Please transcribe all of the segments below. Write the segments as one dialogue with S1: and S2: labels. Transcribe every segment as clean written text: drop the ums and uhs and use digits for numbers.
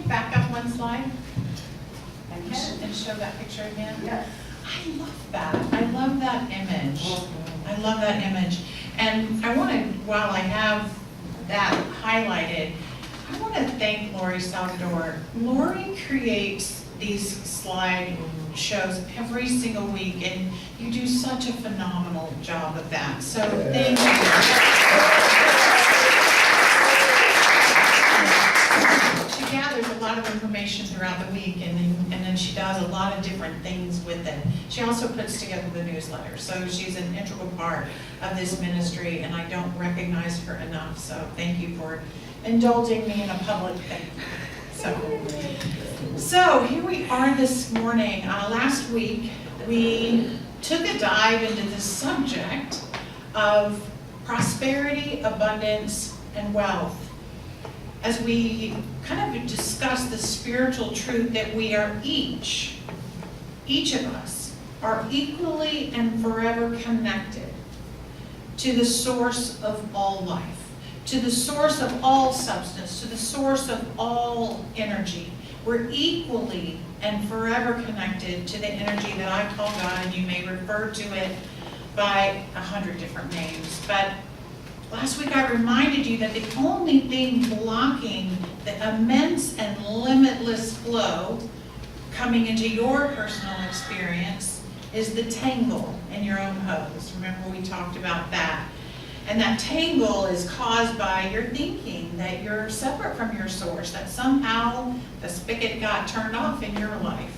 S1: back up one slide? And show that picture again?
S2: Yes.
S1: I love that. I love that image. I love that image. And I want to, while I have that highlighted, I want to thank Lori Salvador. Lori creates these slide shows every single week, and you do such a phenomenal job of that. So thank you. She gathers a lot of information throughout the week, and then she does a lot of different things with it. She also puts together the newsletter, so she's an integral part of this ministry, and I don't recognize her enough. So thank you for indulging me in a public thing. So here we are this morning. Last week we took a dive into the subject of prosperity, abundance, and wealth, as we kind of discussed the spiritual truth that we are each of us are equally and forever connected to the source of all life, to the source of all substance, to the source of all energy. We're equally and forever connected to the energy that I call God, and you may refer to it by 100 different names. But last week I reminded you that the only thing blocking the immense and limitless flow coming into your personal experience is the tangle in your own hose. Remember, we talked about that. And that tangle is caused by your thinking that you're separate from your source, that somehow the spigot got turned off in your life.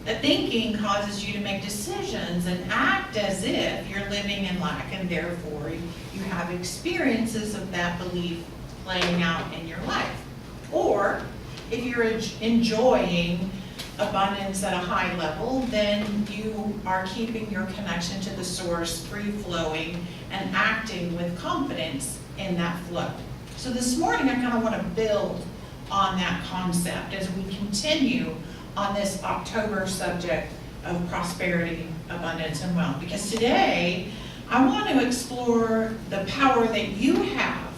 S1: The thinking causes you to make decisions and act as if you're living in lack, and therefore you have experiences of that belief playing out in your life. Or if you're enjoying abundance at a high level, then you are keeping your connection to the source free-flowing and acting with confidence in that flow. So this morning I kind of want to build on that concept as we continue on this October subject of prosperity, abundance, and wealth. Because today I want to explore the power that you have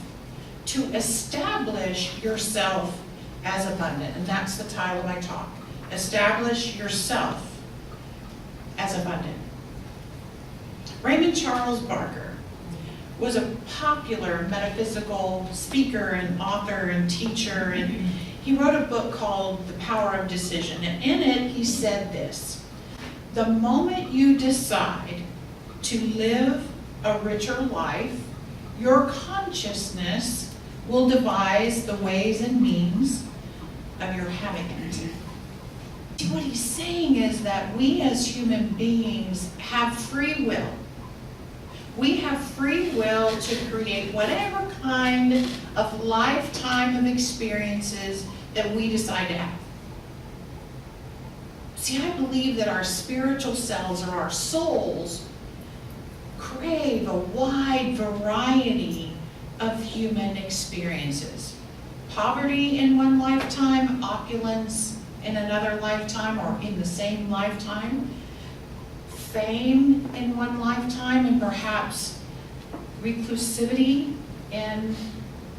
S1: to establish yourself as abundant. And that's the title of my talk. Establish yourself as abundant. Raymond Charles Barker was a popular metaphysical speaker and author and teacher, and he wrote a book called The Power of Decision. And in it he said this: the moment you decide to live a richer life, your consciousness will devise the ways and means of your having it. See, what he's saying is that we as human beings have free will. We have free will to create whatever kind of lifetime of experiences that we decide to have. See, I believe that our spiritual selves, or our souls, crave a wide variety of human experiences. Poverty in one lifetime, opulence in another lifetime, or in the same lifetime, fame in one lifetime, and perhaps reclusivity in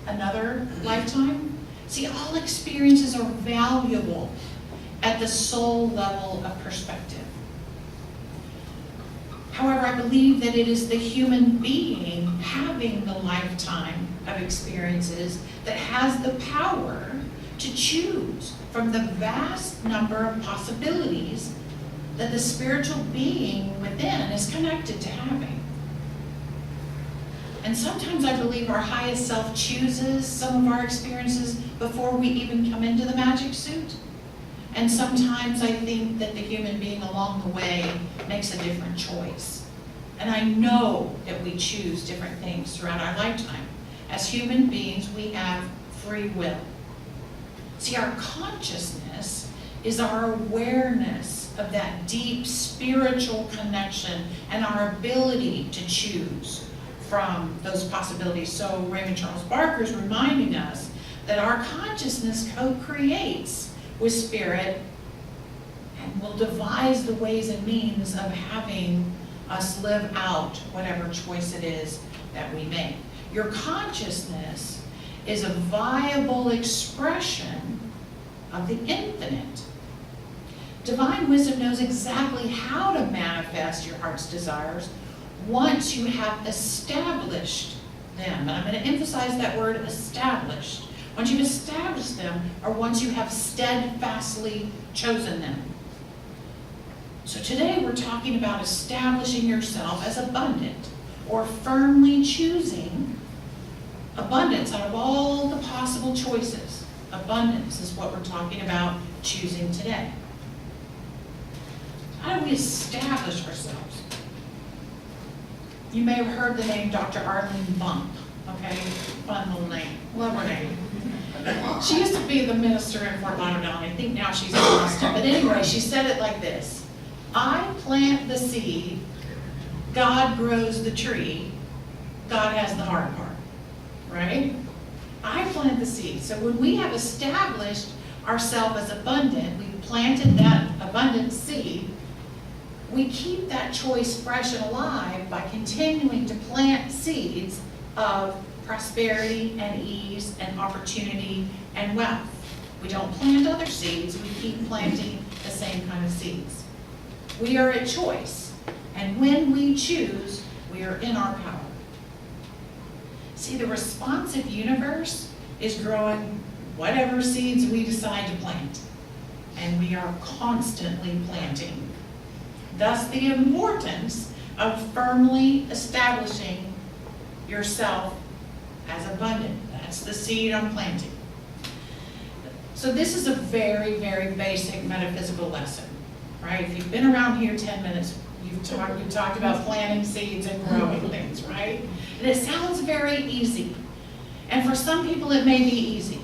S1: another lifetime. See, all experiences are valuable at the soul level of perspective. However, I believe that it is the human being having the lifetime of experiences that has the power to choose from the vast number of possibilities that the spiritual being within is connected to having. And sometimes I believe our highest self chooses some of our experiences before we even come into the magic suit. And sometimes I think that the human being along the way makes a different choice. And I know that we choose different things throughout our lifetime. As human beings, we have free will. See, our consciousness is our awareness of that deep spiritual connection and our ability to choose from those possibilities. So Raymond Charles Barker is reminding us that our consciousness co-creates with spirit and will devise the ways and means of having us live out whatever choice it is that we make. Your consciousness is a viable expression of the infinite. Divine wisdom knows exactly how to manifest your heart's desires once you have established them. And I'm going to emphasize that word established. Once you've established them, or once you have steadfastly chosen them. So today we're talking about establishing yourself as abundant, or firmly choosing abundance out of all the possible choices. Abundance is what we're talking about choosing today. How do we establish ourselves? You may have heard the name Dr. Arlene Bump, okay? Fun little name, love her name. She used to be the minister in Fort Lauderdale, and I think now she's in Austin. But anyway, she said it like this: I plant the seed, God grows the tree, God has the hard part, right? I plant the seed. So when we have established ourselves as abundant, we've planted that abundant seed, we keep that choice fresh and alive by continuing to plant seeds of prosperity and ease and opportunity and wealth. We don't plant other seeds, we keep planting the same kind of seeds. We are at choice, and when we choose, we are in our power. See, the responsive universe is growing whatever seeds we decide to plant, and we are constantly planting. Thus, the importance of firmly establishing yourself as abundant. That's the seed I'm planting. So this is a very, very basic metaphysical lesson, right? If you've been around here 10 minutes, we've talked about planting seeds and growing things, right? And it sounds very easy. And for some people it may be easy.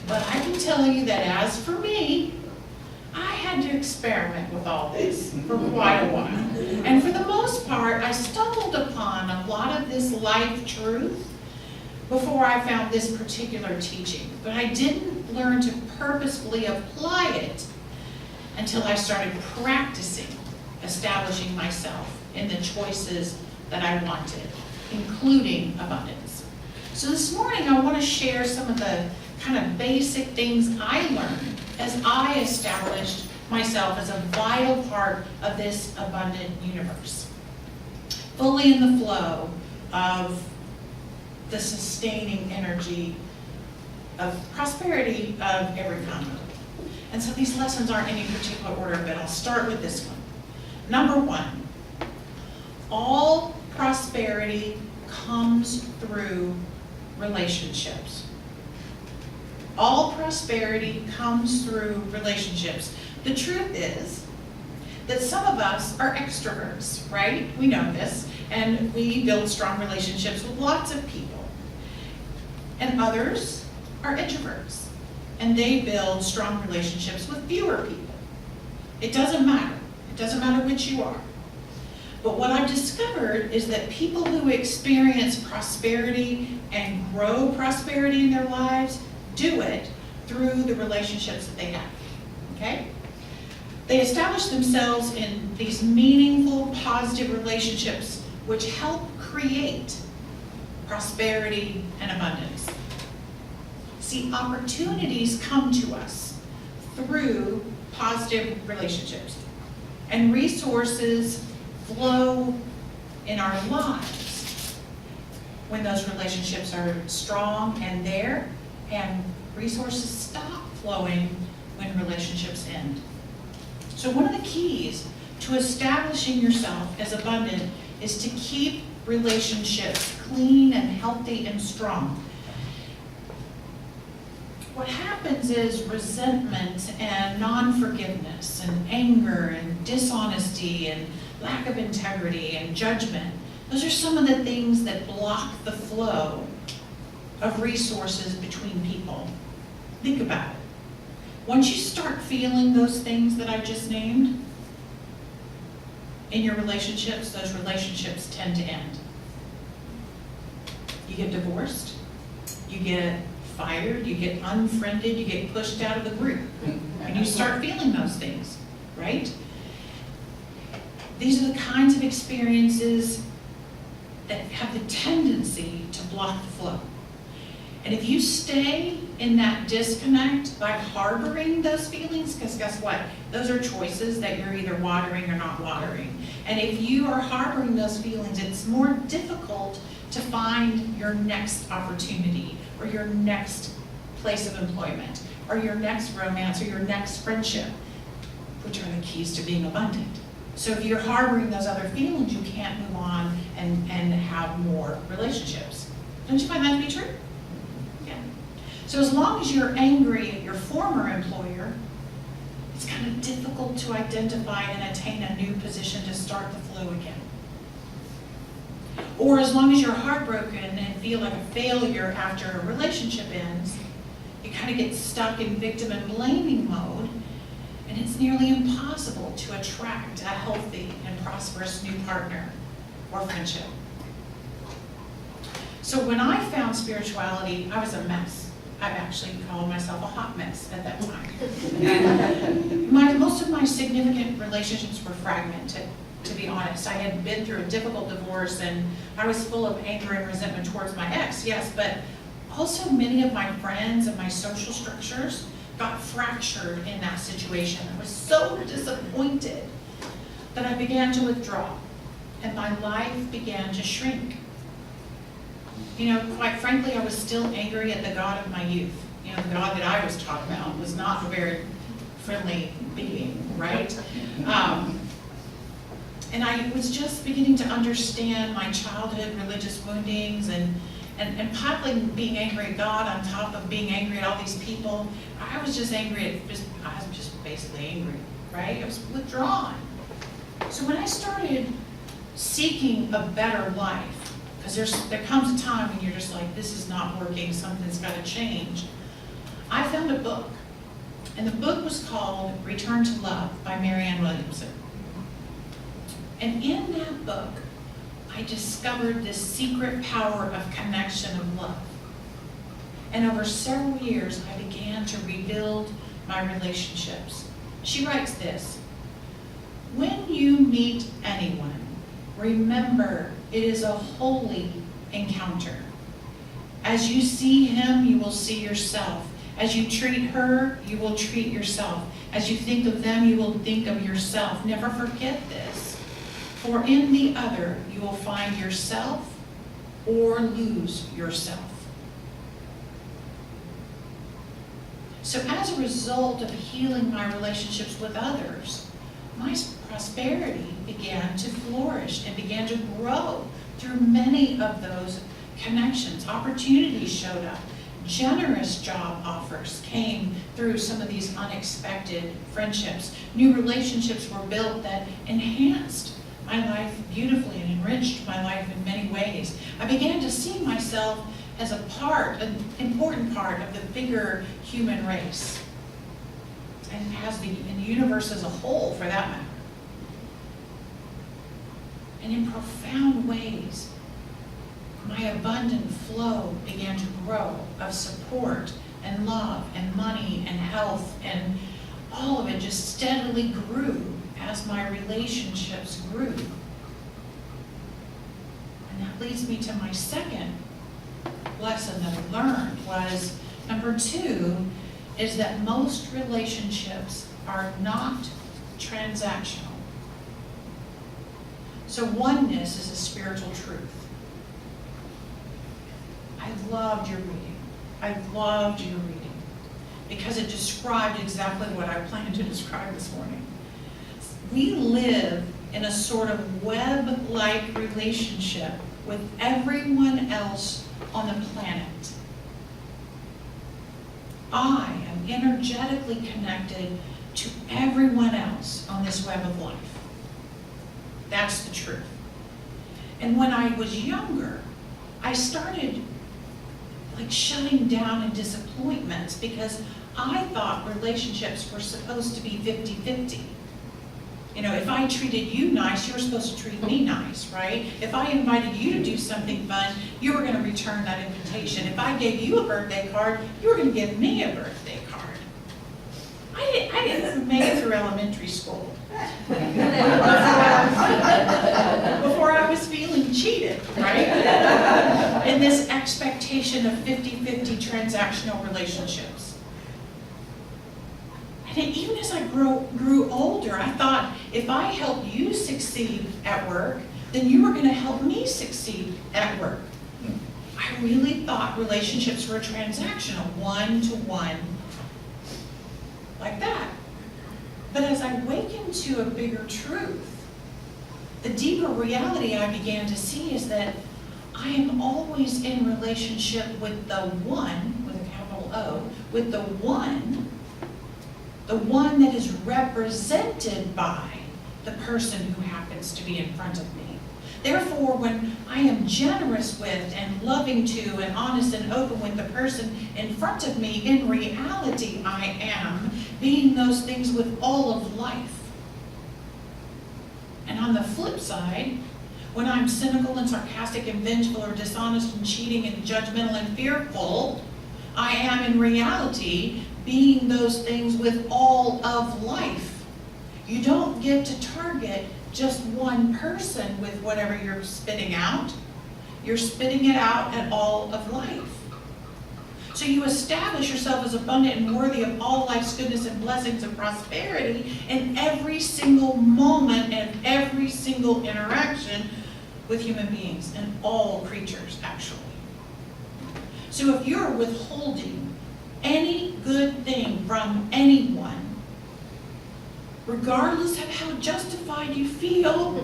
S1: But I can tell you that as for me, I had to experiment with all this for quite a while. And for the most part, I stumbled upon a lot of this life truth before I found this particular teaching. But I didn't learn to purposefully apply it until I started practicing establishing myself in the choices that I wanted, including abundance. So this morning I want to share some of the kind of basic things I learned as I established myself as a vital part of this abundant universe, fully in the flow of the sustaining energy of prosperity of every kind. And so these lessons aren't in any particular order, but I'll start with this one. Number one, all prosperity comes through relationships. All prosperity comes through relationships. The truth is that some of us are extroverts, right? We know this, and we build strong relationships with lots of people. And others are introverts, and they build strong relationships with fewer people. It doesn't matter. It doesn't matter which you are. But what I've discovered is that people who experience prosperity and grow prosperity in their lives do it through the relationships that they have, okay? They establish themselves in these meaningful, positive relationships which help create prosperity and abundance. See, opportunities come to us through positive relationships, and resources flow in our lives when those relationships are strong and there, and resources stop flowing when relationships end. So one of the keys to establishing yourself as abundant is to keep relationships clean and healthy and strong. What happens is resentment and non-forgiveness and anger and dishonesty and lack of integrity and judgment. Those are some of the things that block the flow of resources between people. Think about it. Once you start feeling those things that I just named in your relationships, those relationships tend to end. You get divorced, you get fired, you get unfriended, you get pushed out of the group, and you start feeling those things, right? These are the kinds of experiences that have the tendency to block the flow. And if you stay in that disconnect by harboring those feelings, because guess what? Those are choices that you're either watering or not watering. And if you are harboring those feelings, it's more difficult to find your next opportunity or your next place of employment or your next romance or your next friendship, which are the keys to being abundant. So if you're harboring those other feelings, you can't move on and have more relationships. Don't you find that to be true? Yeah. So as long as you're angry at your former employer, it's kind of difficult to identify and attain a new position to start the flow again. Or as long as you're heartbroken and feel like a failure after a relationship ends, you kind of get stuck in victim and blaming mode, and it's nearly impossible to attract a healthy and prosperous new partner or friendship. So when I found spirituality, I was a mess. I actually called myself a hot mess at that time. Most of my significant relationships were fragmented, to be honest. I had been through a difficult divorce and I was full of anger and resentment towards my ex, yes, but also many of my friends and my social structures got fractured in that situation. I was so disappointed that I began to withdraw and my life began to shrink. You know, quite frankly, I was still angry at the God of my youth. You know, the God that I was taught about was not a very friendly being, right? And I was just beginning to understand my childhood religious woundings and partly being angry at God on top of being angry at all these people. I was just angry I was just basically angry, right? I was withdrawn. So when I started seeking a better life, because there comes a time when you're just like, this is not working, something's got to change. I found a book, and the book was called Return to Love by Marianne Williamson. And in that book, I discovered this secret power of connection of love. And over several years, I began to rebuild my relationships. She writes this: when you meet anyone, remember it is a holy encounter. As you see him, you will see yourself. As you treat her, you will treat yourself. As you think of them, you will think of yourself. Never forget this. For in the other, you will find yourself or lose yourself. So as a result of healing my relationships with others, my prosperity began to flourish and began to grow through many of those connections. Opportunities showed up. Generous job offers came through some of these unexpected friendships. New relationships were built that enhanced my life beautifully and enriched my life in many ways. I began to see myself as an important part of the bigger human race, and the universe as a whole, for that matter. And in profound ways, my abundant flow began to grow of support and love and money and health, and all of it just steadily grew as my relationships grew. And that leads me to my second lesson that I learned was, number 2, is that most relationships are not transactional. So oneness is a spiritual truth. I loved your reading. I loved your reading because it described exactly what I planned to describe this morning. We live in a sort of web-like relationship with everyone else on the planet. I am energetically connected to everyone else on this web of life. That's the truth. And when I was younger, I started shutting down in disappointments because I thought relationships were supposed to be 50-50. You know, if I treated you nice, you were supposed to treat me nice, right? If I invited you to do something fun, you were going to return that invitation. If I gave you a birthday card, you were going to give me a birthday card. I didn't make it through elementary school before I was feeling cheated, right? And this expectation of 50-50 transactional relationships. And even as I grew older, I thought, if I help you succeed at work, then you are going to help me succeed at work. I really thought relationships were transactional, one-to-one, like that. But as I awakened to a bigger truth, the deeper reality I began to see is that I am always in relationship with the one, with a capital O, with the one that is represented by the person who happens to be in front of me. Therefore, when I am generous with and loving to and honest and open with the person in front of me, in reality I am being those things with all of life. And on the flip side, when I'm cynical and sarcastic and vengeful or dishonest and cheating and judgmental and fearful, I am in reality being those things with all of life. You don't get to target just one person with whatever you're spitting out. You're spitting it out at all of life. So you establish yourself as abundant and worthy of all life's goodness and blessings and prosperity in every single moment and every single interaction with human beings and all creatures, actually. So if you're withholding any good thing from anyone, regardless of how justified you feel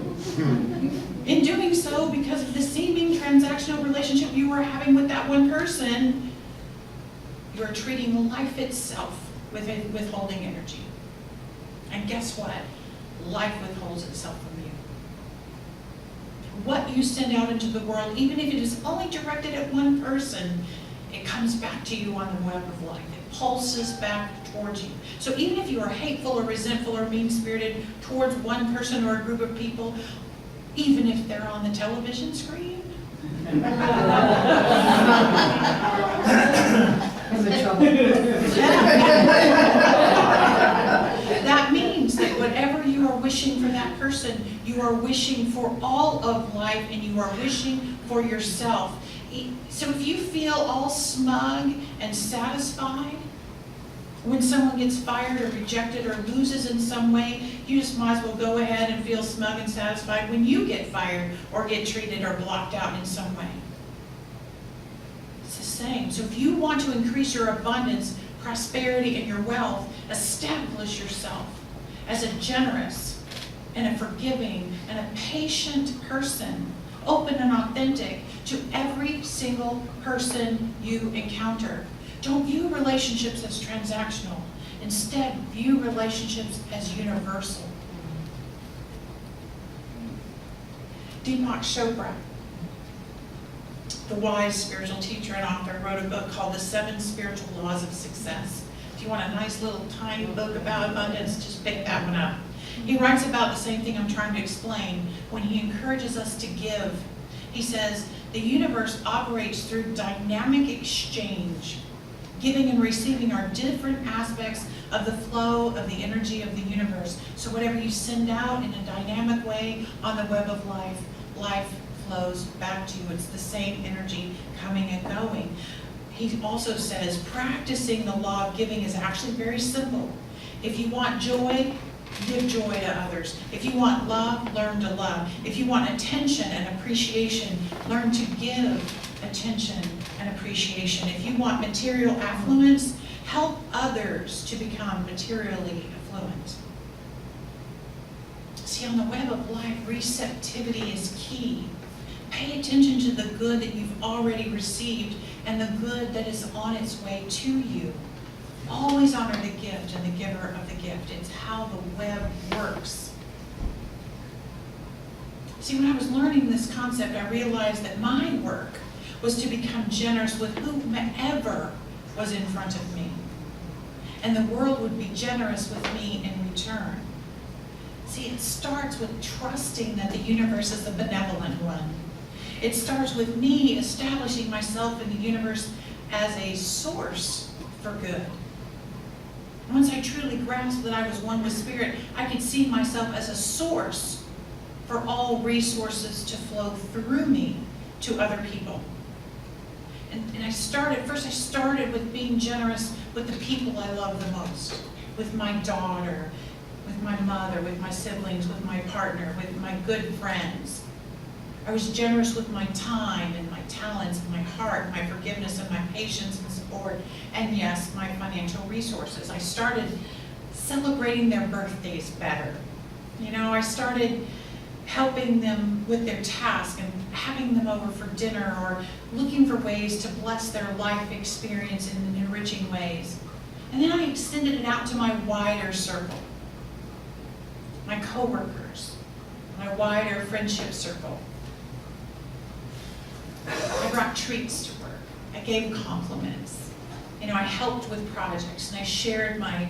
S1: in doing so because of the seeming transactional relationship you are having with that one person, you are treating life itself with withholding energy. And guess what? Life withholds itself from you. What you send out into the world, even if it is only directed at one person, it comes back to you on the web of life. It pulses back towards you. So even if you are hateful or resentful or mean-spirited towards one person or a group of people, even if they're on the television screen, that means that whatever you are wishing for that person, you are wishing for all of life, and you are wishing for yourself. So if you feel all smug and satisfied when someone gets fired or rejected or loses in some way, you just might as well go ahead and feel smug and satisfied when you get fired or get treated or blocked out in some way. It's the same. So if you want to increase your abundance, prosperity, and your wealth, establish yourself as a generous and a forgiving and a patient person, open and authentic to every single person you encounter. Don't view relationships as transactional. Instead, view relationships as universal. Deepak Chopra, the wise spiritual teacher and author, wrote a book called The 7 Spiritual Laws of Success. If you want a nice little tiny book about abundance, just pick that one up. He writes about the same thing I'm trying to explain when he encourages us to give. He says, the universe operates through dynamic exchange. Giving and receiving are different aspects of the flow of the energy of the universe. So whatever you send out in a dynamic way on the web of life, life flows back to you. It's the same energy coming and going. He also says practicing the law of giving is actually very simple. If you want joy, give joy to others. If you want love, learn to love. If you want attention and appreciation, learn to give attention and appreciation. If you want material affluence, help others to become materially affluent. See, on the web of life, receptivity is key. Pay attention to the good that you've already received and the good that is on its way to you. Always honor the gift and the giver of the gift. It's how the web works. See, when I was learning this concept, I realized that my work was to become generous with whomever was in front of me. And the world would be generous with me in return. See, it starts with trusting that the universe is the benevolent one. It starts with me establishing myself in the universe as a source for good. Once I truly grasped that I was one with Spirit, I could see myself as a source for all resources to flow through me to other people. And I started with being generous with the people I love the most, with my daughter, with my mother, with my siblings, with my partner, with my good friends. I was generous with my time and my talents and my heart, my forgiveness and my patience and support, and yes, my financial resources. I started celebrating their birthdays better. I started helping them with their task and having them over for dinner or looking for ways to bless their life experience in enriching ways. And then I extended it out to my wider circle, my coworkers, my wider friendship circle. I brought treats to work. I gave compliments. I helped with projects and I shared my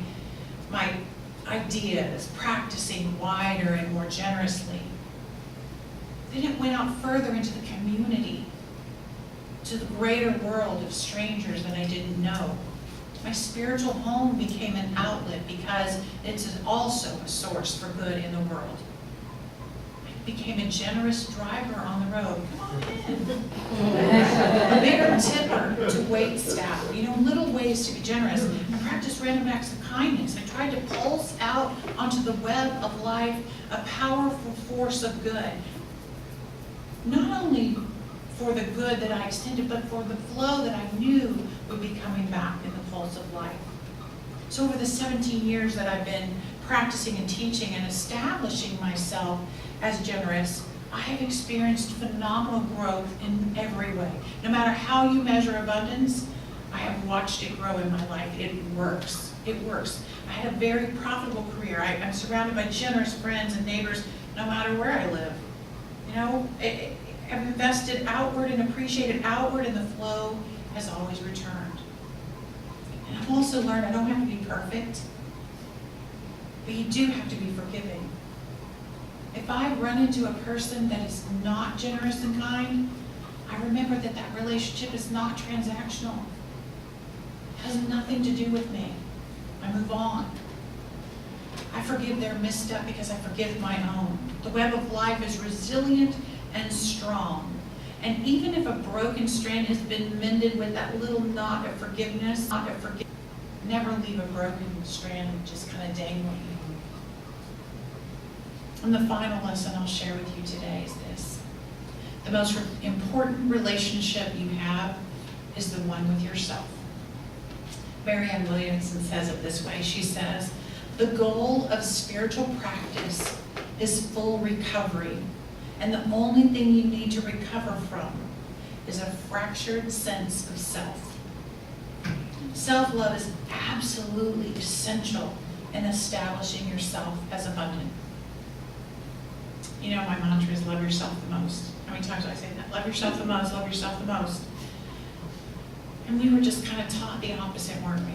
S1: ideas, practicing wider and more generously. Then it went out further into the community, to the greater world of strangers that I didn't know. My spiritual home became an outlet because it's also a source for good in the world. I became a generous driver on the road. Come on in. A bigger tipper to wait staff. Little ways to be generous. I practiced random acts of kindness. I tried to pulse out onto the web of life a powerful force of good. Not only for the good that I extended, but for the flow that I knew would be coming back in the pulse of life. So over the 17 years that I've been practicing and teaching and establishing myself as generous, I have experienced phenomenal growth in every way. No matter how you measure abundance, I have watched it grow in my life. It works. It works. I had a very profitable career. I'm surrounded by generous friends and neighbors no matter where I live. I've invested outward and appreciated outward, and the flow has always returned. And I've also learned I don't have to be perfect, but you do have to be forgiving. If I run into a person that is not generous and kind, I remember that relationship is not transactional. It has nothing to do with me. I move on. I forgive their misstep because I forgive my own. The web of life is resilient and strong. And even if a broken strand has been mended with that little knot of forgiveness, never leave a broken strand just kind of dangling. And the final lesson I'll share with you today is this. The most important relationship you have is the one with yourself. Marianne Williamson says it this way. She says, the goal of spiritual practice is full recovery, and the only thing you need to recover from is a fractured sense of self. Self-love is absolutely essential in establishing yourself as abundant. My mantra is love yourself the most. How many times do I say that? Love yourself the most, love yourself the most. And we were just kind of taught the opposite, weren't we?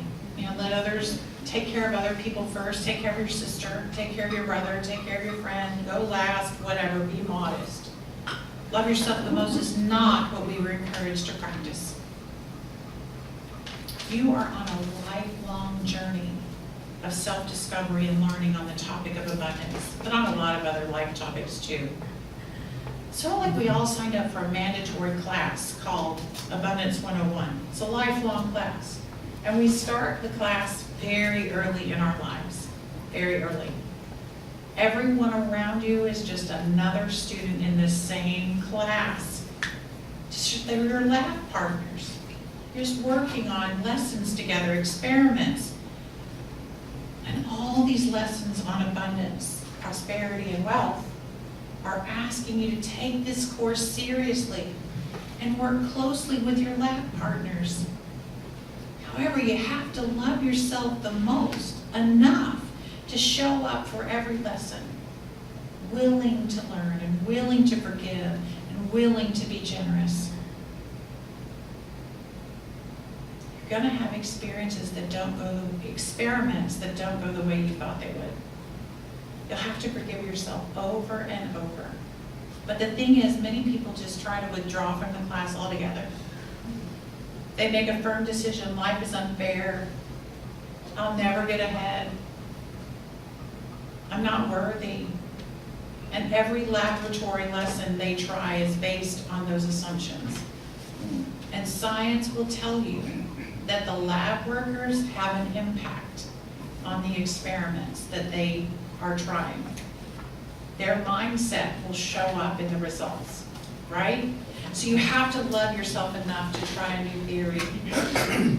S1: Let others take care of other people first, take care of your sister, take care of your brother, take care of your friend, go last, whatever, be modest. Love yourself the most is not what we were encouraged to practice. You are on a lifelong journey of self-discovery and learning on the topic of abundance, but on a lot of other life topics too. So like we all signed up for a mandatory class called Abundance 101. It's a lifelong class. And we start the class very early in our lives, very early. Everyone around you is just another student in this same class. They're your lab partners. You're just working on lessons together, experiments. And all these lessons on abundance, prosperity, and wealth are asking you to take this course seriously and work closely with your lab partners. However, you have to love yourself the most, enough to show up for every lesson, willing to learn and willing to forgive and willing to be generous. You're going to have experiments that don't go the way you thought they would. You'll have to forgive yourself over and over. But the thing is, many people just try to withdraw from the class altogether. They make a firm decision, life is unfair, I'll never get ahead, I'm not worthy. And every laboratory lesson they try is based on those assumptions. And science will tell you that the lab workers have an impact on the experiments that they are trying. Their mindset will show up in the results, right? So you have to love yourself enough to try a new theory,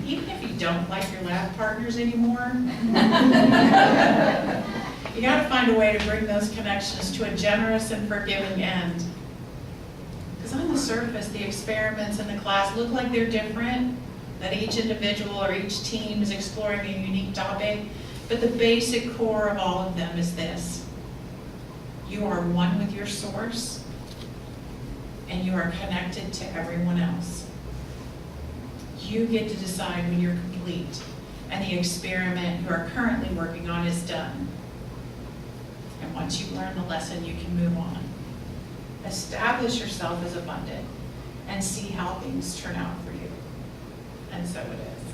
S1: even if you don't like your lab partners anymore. You gotta find a way to bring those connections to a generous and forgiving end. Because on the surface, the experiments in the class look like they're different, that each individual or each team is exploring a unique topic, but the basic core of all of them is this: you are one with your source, and you are connected to everyone else. You get to decide when you're complete and the experiment you are currently working on is done. And once you learn the lesson, you can move on. Establish yourself as abundant and see how things turn out for you. And so it is.